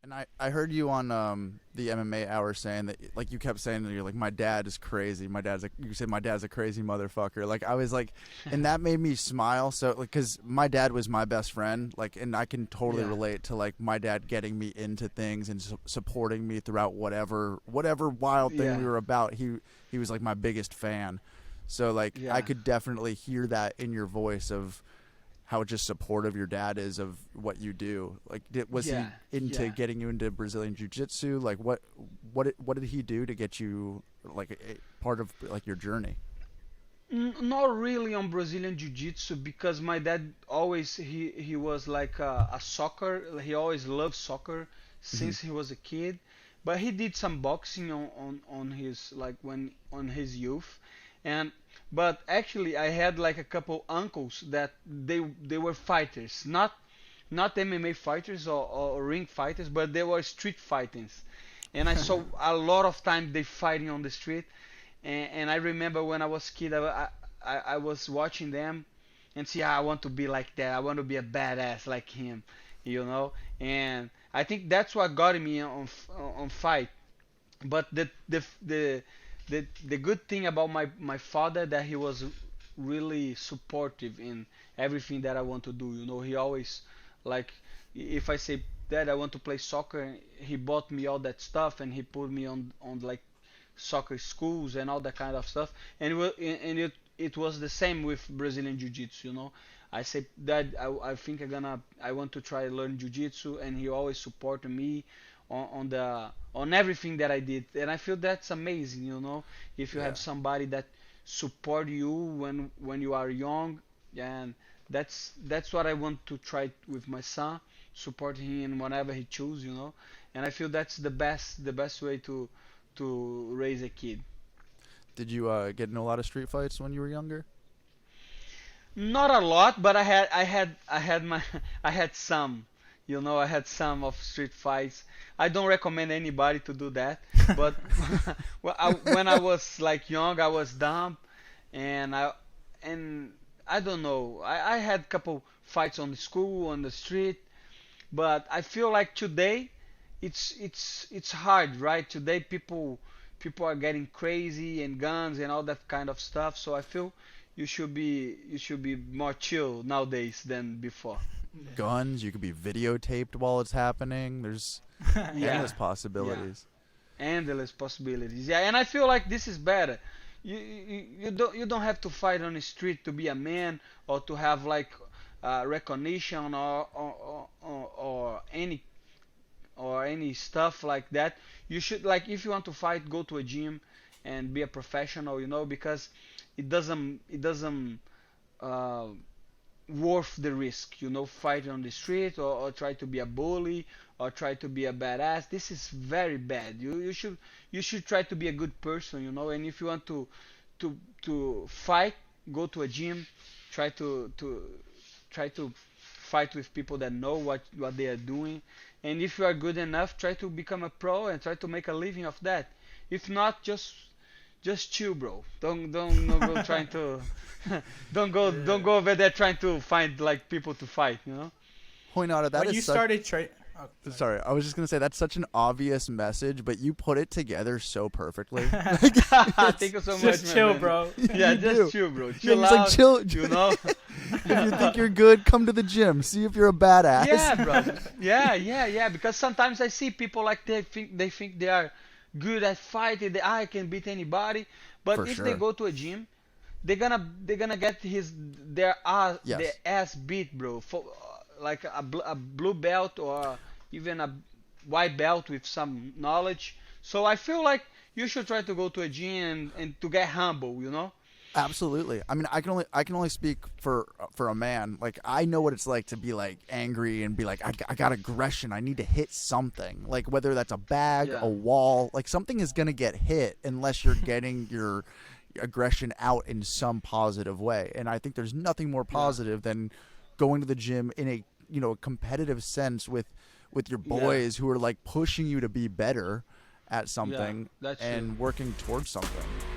And I heard you on the MMA hour saying that, like, you kept saying that you're like, my dad is crazy. You said my dad's a crazy motherfucker. Like, I was like, and that made me smile. So, like, cause my dad was my best friend. Like, and I can totally Yeah, relate to like my dad getting me into things and supporting me throughout whatever wild thing yeah, we were about. He was like my biggest fan. So like, I yeah, could definitely hear that in your voice of how just supportive your dad is of what you do. Like, was he yeah, into yeah. getting you into Brazilian jiu-jitsu? Like, what did he do to get you like part of like your journey? Not really on Brazilian Jiu-Jitsu because my dad always he was like a soccer. He always loved soccer Hmm. since he was a kid, but he did some boxing on his like when on his youth, and but actually I had like a couple uncles that they were fighters, not MMA fighters or ring fighters, but they were street fighters, and I saw a lot of time they fighting on the street, and I remember when I was kid, I was watching them and see, I want to be like that. I want to be a badass like him, you know. And I think that's what got me on fight. But the good thing about my father that he was really supportive in everything that I want to do. You know, he always like if I say, Dad, I want to play soccer, he bought me all that stuff and he put me on like soccer schools and all that kind of stuff. And it was the same with Brazilian Jiu-Jitsu. You know, I said, Dad, I think I want to try learn Jiu-Jitsu, and he always supported me on everything that I did, and I feel that's amazing. You know, if you Yeah. have somebody that support you when you are young, and that's what I want to try with my son, support him in whatever he choose. You know, and I feel that's the best way to raise a kid. Did you get in a lot of street fights when you were younger? Not a lot, but I had my I had some. You know, I had some of street fights. I don't recommend anybody to do that, but when I was like young, I was dumb, and I don't know. I had couple fights on the school, on the street, but I feel like today it's hard, right? Today people are getting crazy and guns and all that kind of stuff. So I feel you should be more chill nowadays than before. Guns. You could be videotaped while it's happening. There's Yeah, endless yeah, possibilities. endless possibilities. Yeah, and I feel like this is better. You don't have to fight on the street to be a man or to have like recognition or any stuff like that. You should like if you want to fight, go to a gym and be a professional, because it doesn't uh, worth the risk, fighting on the street or try to be a bully or try to be a badass. This is very bad. You should try to be a good person, and if you want to fight, go to a gym, try to fight with people that know what they are doing. And if you are good enough, try to become a pro and try to make a living of that. If not, just chill, bro. Don't go trying to don't Yeah. go over there trying to find like people to fight. Hoinata, that When is you such. started oh, sorry. Sorry, I was just gonna say that's such an obvious message, but you put it together so perfectly. Thank you so much, Just my chill, man. bro. Yeah, You do. just chill, bro. Yeah, Chill just like out. chill. You know. If you think you're good, come to the gym. See if you're a badass. Yeah, bro. Yeah, yeah, yeah. Because sometimes I see people like they think they are good at fighting. I can beat anybody. But For if they sure. go to a gym, they're gonna get their Yes. ass beat, bro. For like a blue belt or even a white belt with some knowledge. So I feel like you should try to go to a gym and to get humble. Absolutely. I mean, I can only speak for a man. Like, I know what it's like to be like angry and be like, I got aggression. I need to hit something. Like, whether that's a bag, Yeah, a wall, like something is gonna get hit unless you're getting your aggression out in some positive way. And I think there's nothing more yeah, positive than going to the gym in a competitive sense with your yeah, boys who are like pushing you to be better at yeah. something That's true. and working towards something.